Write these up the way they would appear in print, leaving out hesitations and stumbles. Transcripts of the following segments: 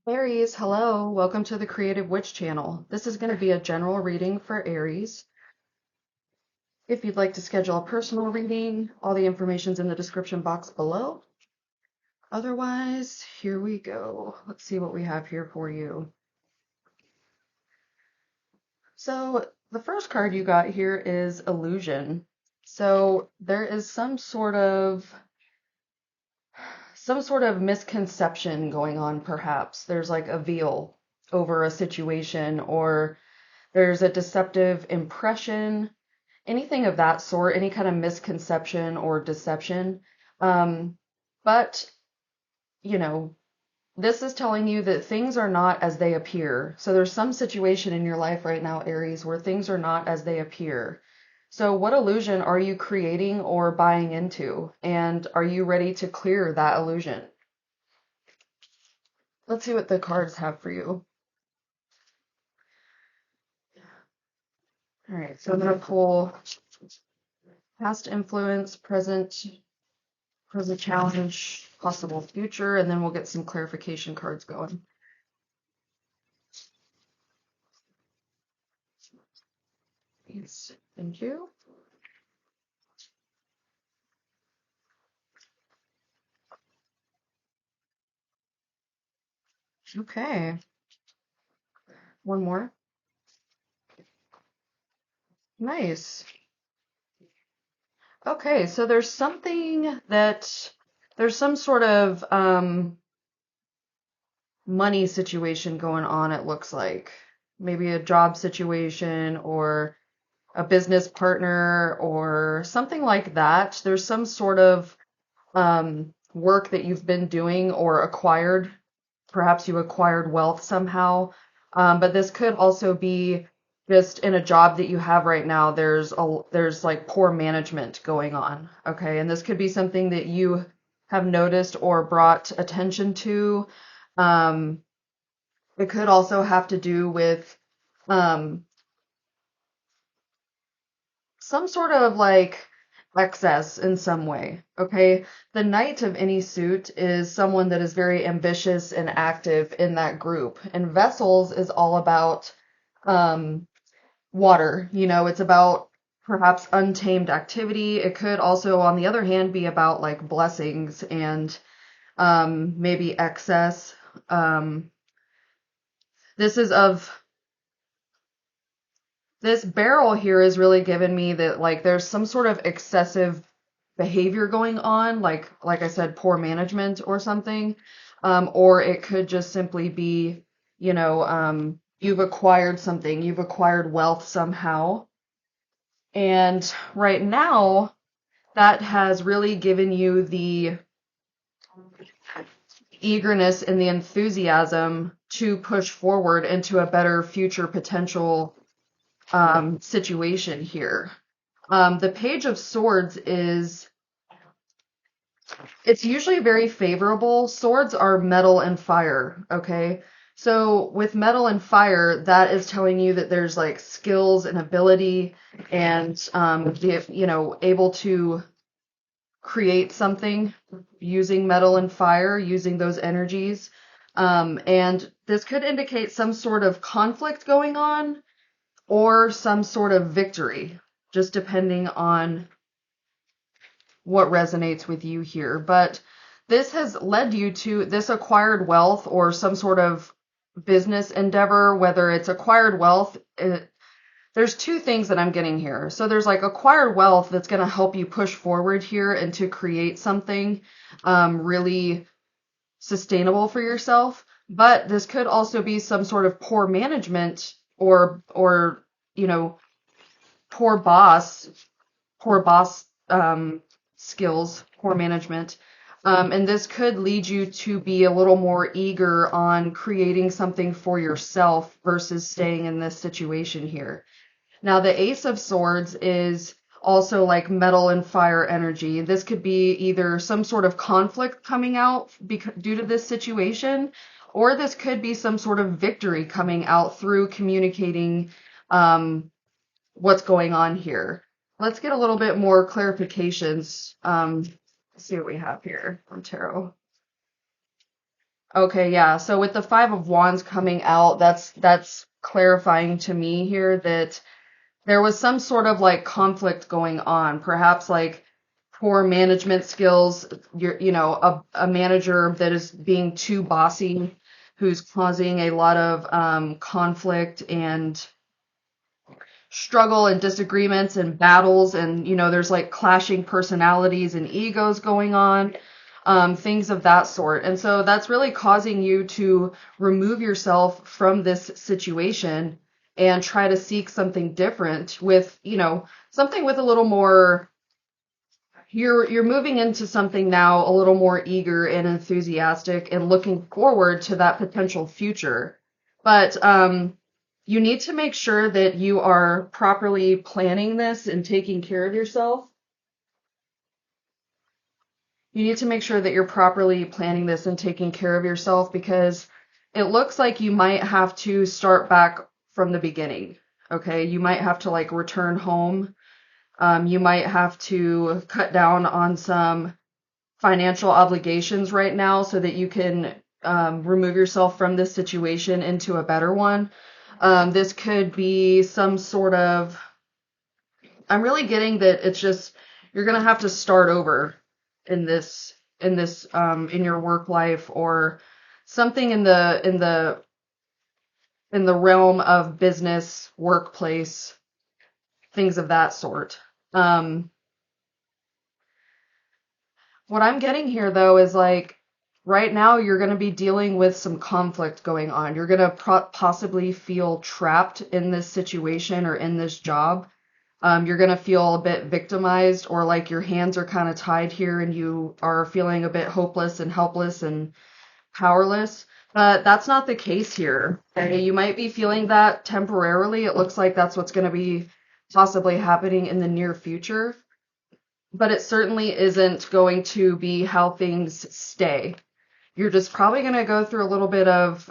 Aries, hello. Welcome to the Creative Witch channel. This is going to be a general reading for Aries. If you'd like to schedule a personal reading, all the information's in the description box below. Otherwise, here we go. Let's see what we have here for you. So the first card you got here is Illusion. So there is some sort of misconception going on, perhaps. There's like a veil over a situation, or there's a deceptive impression, anything of that sort, any kind of misconception or deception. But, you know, this is telling you that things are not as they appear. So there's some situation in your life right now, Aries, where things are not as they appear. So what illusion are you creating or buying into? And are you ready to clear that illusion? Let's see what the cards have for you. All right, so I'm going to pull past influence, present challenge, possible future, and then we'll get some clarification cards going. Yes, thank you. Okay, one more. Nice. Okay, so there's some sort of money situation going on, it looks like. Maybe a job situation or a business partner or something like that. There's some sort of work that you've been doing or acquired. Perhaps you acquired wealth somehow. But this could also be just in a job that you have right now. There's like poor management going on. Okay. And this could be something that you have noticed or brought attention to. It could also have to do with um, some sort of like excess in some way. Okay. The knight of any suit is someone that is very ambitious and active in that group. And vessels is all about um, water. It's about perhaps untamed activity. It could also, on the other hand, be about like blessings and maybe excess. Um, this is of this barrel here is really giving me that like there's some sort of excessive behavior going on, like I said, poor management or something. Or it could just simply be, you've acquired something, you've acquired wealth somehow. And right now, that has really given you the eagerness and the enthusiasm to push forward into a better future potential situation here. The Page of Swords it's usually very favorable. Swords are metal and fire, okay? So with metal and fire, that is telling you that there's like skills and ability and able to create something using metal and fire, using those energies. And this could indicate some sort of conflict going on or some sort of victory, just depending on what resonates with you here. But this has led you to this acquired wealth or some sort of business endeavor, whether it's acquired wealth. There's two things that I'm getting here. So there's like acquired wealth that's going to help you push forward here and to create something really sustainable for yourself. But this could also be some sort of poor management or poor boss skills, poor management. And this could lead you to be a little more eager on creating something for yourself versus staying in this situation here. Now, the Ace of Swords is also like metal and fire energy. This could be either some sort of conflict coming out due to this situation, or this could be some sort of victory coming out through communicating what's going on here. Let's get a little bit more clarifications Let's see what we have here from tarot. Okay, yeah. So with the Five of Wands coming out, that's clarifying to me here that there was some sort of like conflict going on, perhaps like poor management skills. A manager that is being too bossy, who's causing a lot of conflict and struggle and disagreements and battles, and there's like clashing personalities and egos going on, things of that sort. And so that's really causing you to remove yourself from this situation and try to seek something different with, something with a little more. You're moving into something now a little more eager and enthusiastic and looking forward to that potential future. But you need to make sure that you are properly planning this and taking care of yourself. You need to make sure that you're properly planning this and taking care of yourself, because it looks like you might have to start back from the beginning. Okay, you might have to like return home. You might have to cut down on some financial obligations right now so that you can remove yourself from this situation into a better one. This could be some sort of, I'm really getting that it's just, you're going to have to start over in in your work life, or something in the realm of business, workplace, things of that sort. Um, What I'm getting here, though, is like right now you're going to be dealing with some conflict going on. You're going to possibly feel trapped in this situation or in this job. You're going to feel a bit victimized, or like your hands are kind of tied here and you are feeling a bit hopeless and helpless and powerless. But that's not the case here. Okay? You might be feeling that temporarily. It looks like that's what's going to be possibly happening in the near future, but it certainly isn't going to be how things stay. You're just probably going to go through a little bit of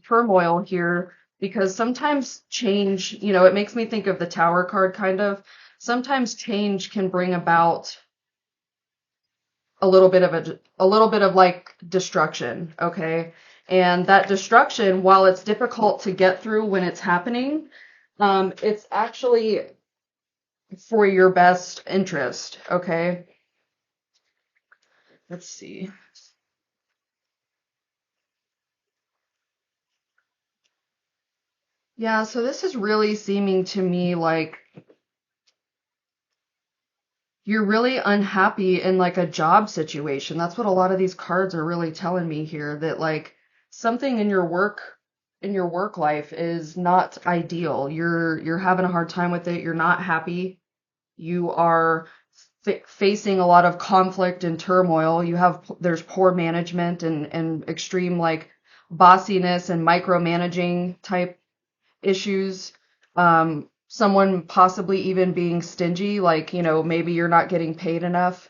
turmoil here, because sometimes change, it makes me think of the Tower card kind of. Sometimes change can bring about a little bit of like destruction, okay? And that destruction, while it's difficult to get through when it's happening, it's actually for your best interest, okay? Let's see. Yeah, so this is really seeming to me like you're really unhappy in like a job situation. That's what a lot of these cards are really telling me here, that like something in your work life is not ideal. You're having a hard time with it. You're not happy. You are facing a lot of conflict and turmoil. There's poor management and extreme like bossiness and micromanaging type issues. Someone possibly even being stingy, like, maybe you're not getting paid enough.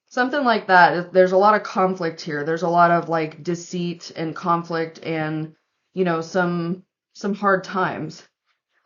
Something like that. There's a lot of conflict here. There's a lot of like deceit and conflict and, some hard times.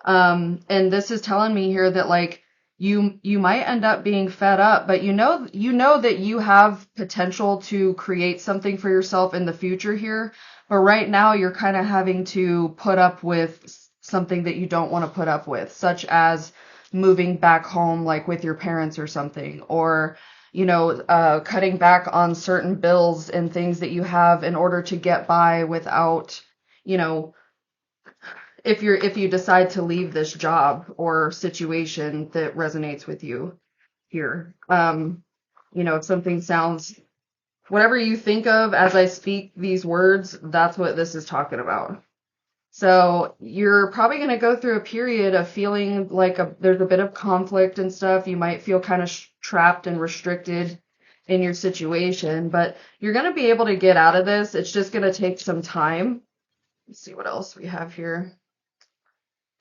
And this is telling me here that like you might end up being fed up, but you know that you have potential to create something for yourself in the future here. But right now you're kind of having to put up with something that you don't want to put up with, such as moving back home like with your parents or something, or cutting back on certain bills and things that you have in order to get by without, you know, if you decide to leave this job or situation that resonates with you here. If something sounds, whatever you think of as I speak these words, that's what this is talking about. So you're probably going to go through a period of feeling like there's a bit of conflict and stuff. You might feel kind of trapped and restricted in your situation, but you're going to be able to get out of this. It's just going to take some time. Let's see what else we have here.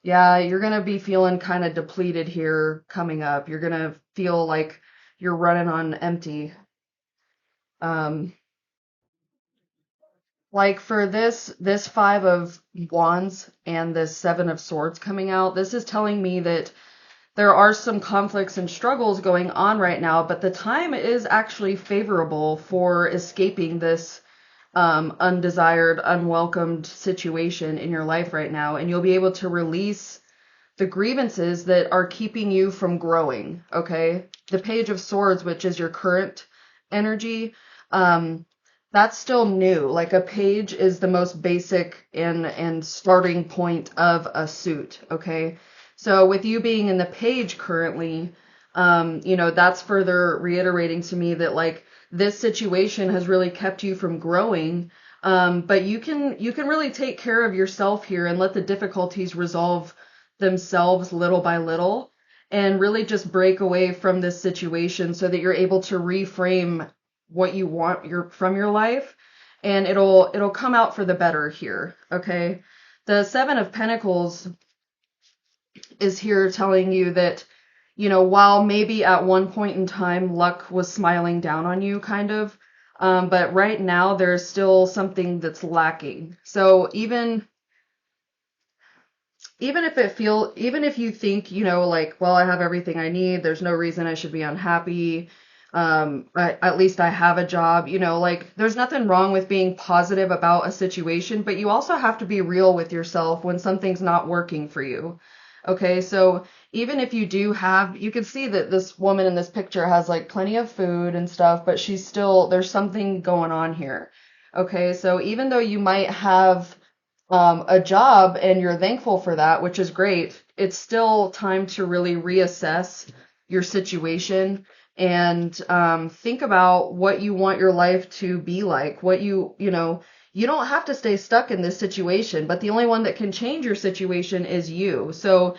Yeah, you're going to be feeling kind of depleted here coming up. You're going to feel like you're running on empty. Um, like for this Five of Wands and this Seven of Swords coming out, this is telling me that there are some conflicts and struggles going on right now, but the time is actually favorable for escaping this undesired, unwelcomed situation in your life right now. And you'll be able to release the grievances that are keeping you from growing, okay? The Page of Swords, which is your current energy, that's still new. Like a page is the most basic and starting point of a suit, okay? So with you being in the page currently, that's further reiterating to me that like this situation has really kept you from growing. But you can really take care of yourself here and let the difficulties resolve themselves little by little and really just break away from this situation so that you're able to reframe what you want from your life, and it'll come out for the better here, okay? The Seven of Pentacles is here telling you that, while maybe at one point in time luck was smiling down on you, kind of, but right now there's still something that's lacking. So even if you think, like, well, I have everything I need, there's no reason I should be unhappy. At least I have a job, like there's nothing wrong with being positive about a situation, but you also have to be real with yourself when something's not working for you. Okay, so even if you can see that this woman in this picture has like plenty of food and stuff, but there's something going on here. Okay, so even though you might have a job and you're thankful for that, which is great, it's still time to really reassess your situation and think about what you want your life to be like. You don't have to stay stuck in this situation, but the only one that can change your situation is you. So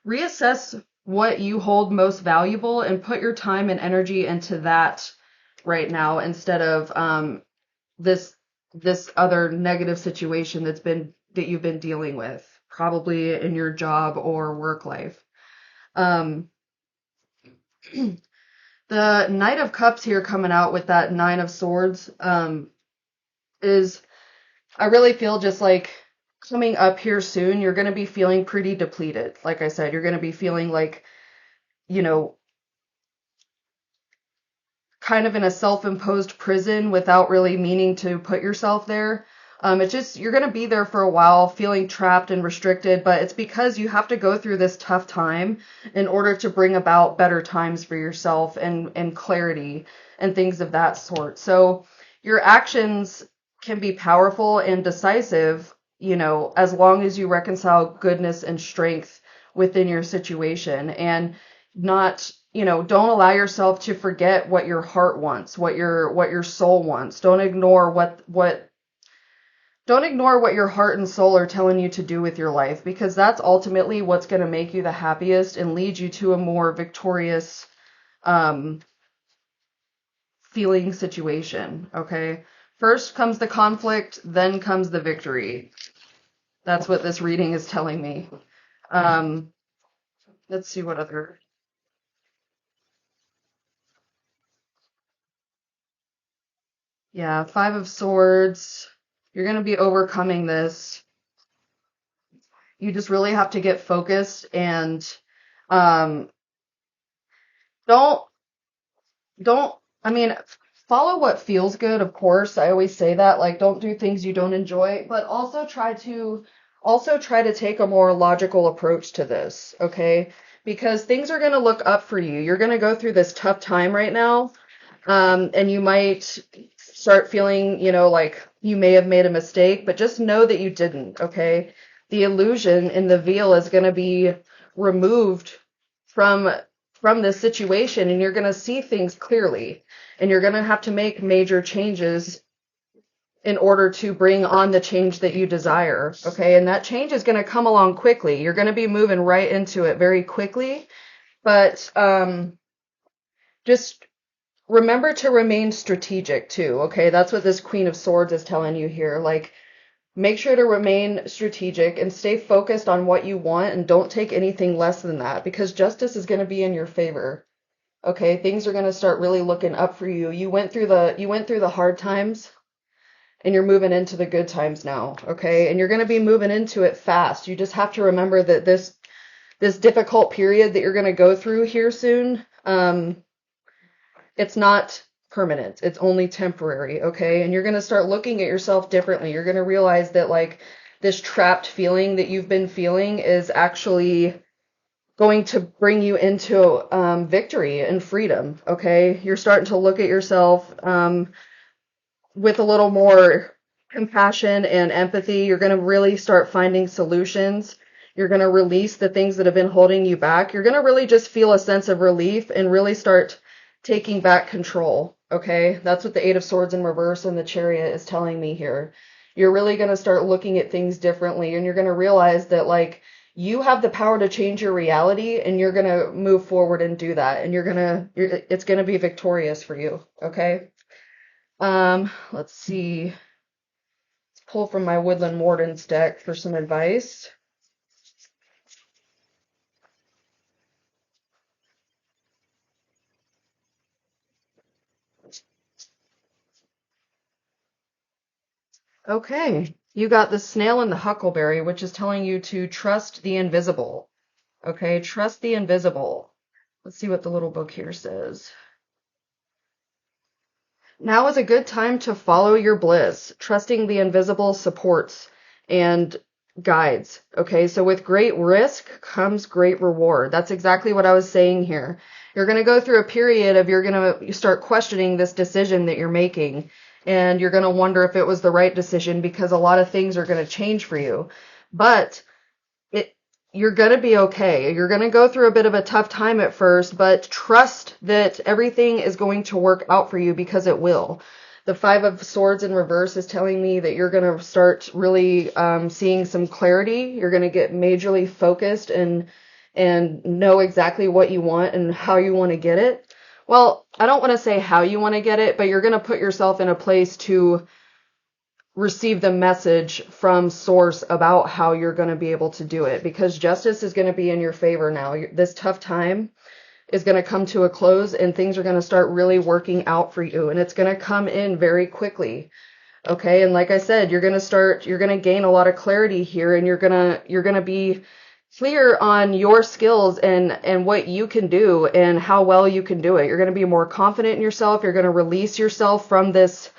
reassess what you hold most valuable and put your time and energy into that right now instead of this other negative situation that you've been dealing with, probably in your job or work life. The Knight of Cups here coming out with that Nine of Swords is, I really feel just like coming up here soon, you're going to be feeling pretty depleted. Like I said, you're going to be feeling like, kind of in a self-imposed prison without really meaning to put yourself there. It's just, you're going to be there for a while feeling trapped and restricted, but it's because you have to go through this tough time in order to bring about better times for yourself and clarity and things of that sort. So your actions can be powerful and decisive, as long as you reconcile goodness and strength within your situation and not, don't allow yourself to forget what your heart wants, what your soul wants. Don't ignore what your heart and soul are telling you to do with your life, because that's ultimately what's going to make you the happiest and lead you to a more victorious feeling situation, okay? First comes the conflict, then comes the victory. That's what this reading is telling me. Let's see what other... Yeah, Five of Swords. You're going to be overcoming this. You just really have to get focused and um, don't don't I mean, follow what feels good, of course. I always say that, like, don't do things you don't enjoy, but also try to take a more logical approach to this, okay? Because things are going to look up for you. You're going to go through this tough time right now, and you might start feeling, like you may have made a mistake, but just know that you didn't, okay? The illusion in the veil is going to be removed from this situation, and you're going to see things clearly, and you're going to have to make major changes in order to bring on the change that you desire, okay? And that change is going to come along quickly. You're going to be moving right into it very quickly, but just remember to remain strategic too, okay? That's what this Queen of Swords is telling you here. Like, make sure to remain strategic and stay focused on what you want, and don't take anything less than that, because justice is going to be in your favor. Okay, things are going to start really looking up for you. You went through the hard times, and you're moving into the good times now, okay? And you're going to be moving into it fast. You just have to remember that this difficult period that you're going to go through here soon, it's not permanent. It's only temporary, okay? And you're going to start looking at yourself differently. You're going to realize that like this trapped feeling that you've been feeling is actually going to bring you into victory and freedom, okay? You're starting to look at yourself with a little more compassion and empathy. You're going to really start finding solutions. You're going to release the things that have been holding you back. You're going to really just feel a sense of relief and really start taking back control, okay? That's what the Eight of Swords in reverse and the Chariot is telling me here. You're really going to start looking at things differently, and you're going to realize that, like, you have the power to change your reality, and you're going to move forward and do that, and it's going to be victorious for you, okay? Let's see. Let's pull from my Woodland Wardens deck for some advice. Okay, you got the Snail and the Huckleberry, which is telling you to trust the invisible. Okay, trust the invisible. Let's see what the little book here says. Now is a good time to follow your bliss, trusting the invisible supports and guides. Okay, so with great risk comes great reward. That's exactly what I was saying here. You're going to go through a period of you're going to start questioning this decision that you're making, and you're going to wonder if it was the right decision because a lot of things are going to change for you. But you're going to be okay. You're going to go through a bit of a tough time at first, but trust that everything is going to work out for you because it will. The Five of Swords in reverse is telling me that you're going to start really seeing some clarity. You're going to get majorly focused and know exactly what you want and how you want to get it. Well, I don't want to say how you want to get it, but you're going to put yourself in a place to receive the message from source about how you're going to be able to do it, because justice is going to be in your favor now. This tough time is going to come to a close and things are going to start really working out for you, and it's going to come in very quickly. Okay, and like I said, you're going to gain a lot of clarity here, and you're going to be clear on your skills and what you can do and how well you can do it. You're going to be more confident in yourself. You're going to release yourself from this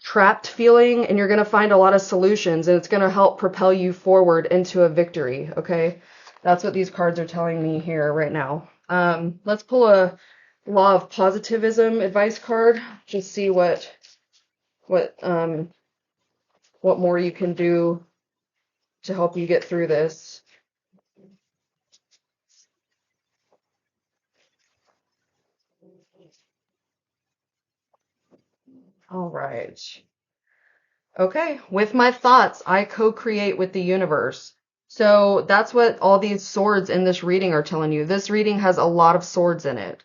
trapped feeling, and you're going to find a lot of solutions, and it's going to help propel you forward into a victory, okay? That's what these cards are telling me here right now. Let's pull a Law of Positivism advice card. Just see what more you can do to help you get through this. All right. Okay, with my thoughts, I co-create with the universe. So that's what all these swords in this reading are telling you. This reading has a lot of swords in it.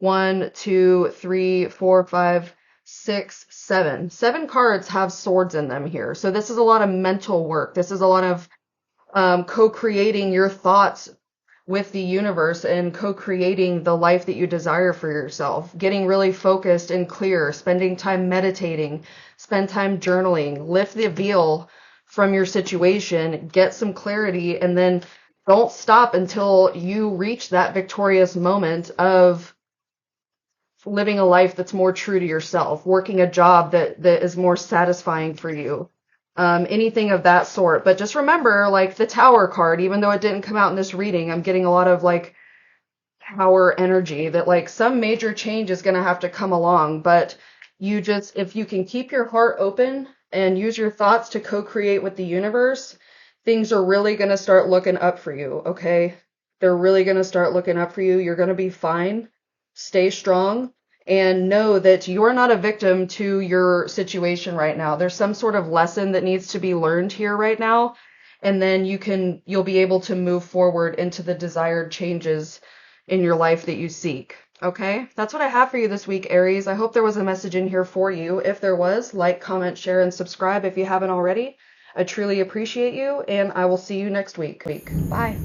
1, 2, 3, 4, 5, 6, 7. 7 cards have swords in them here. So this is a lot of mental work. This is a lot of co-creating your thoughts with the universe and co-creating the life that you desire for yourself, getting really focused and clear, spending time meditating, spend time journaling, lift the veil from your situation, get some clarity, and then don't stop until you reach that victorious moment of living a life that's more true to yourself, working a job that is more satisfying for you. Anything of that sort. But just remember, like the Tower card, even though it didn't come out in this reading, I'm getting a lot of like power energy that like some major change is going to have to come along. But if you can keep your heart open and use your thoughts to co-create with the universe, things are really going to start looking up for you, okay? They're really going to start looking up for you. You're going to be fine. Stay strong. And know that you're not a victim to your situation right now. There's some sort of lesson that needs to be learned here right now. And then you'll be able to move forward into the desired changes in your life that you seek. Okay? That's what I have for you this week, Aries. I hope there was a message in here for you. If there was, like, comment, share, and subscribe if you haven't already. I truly appreciate you, and I will see you next week. Bye.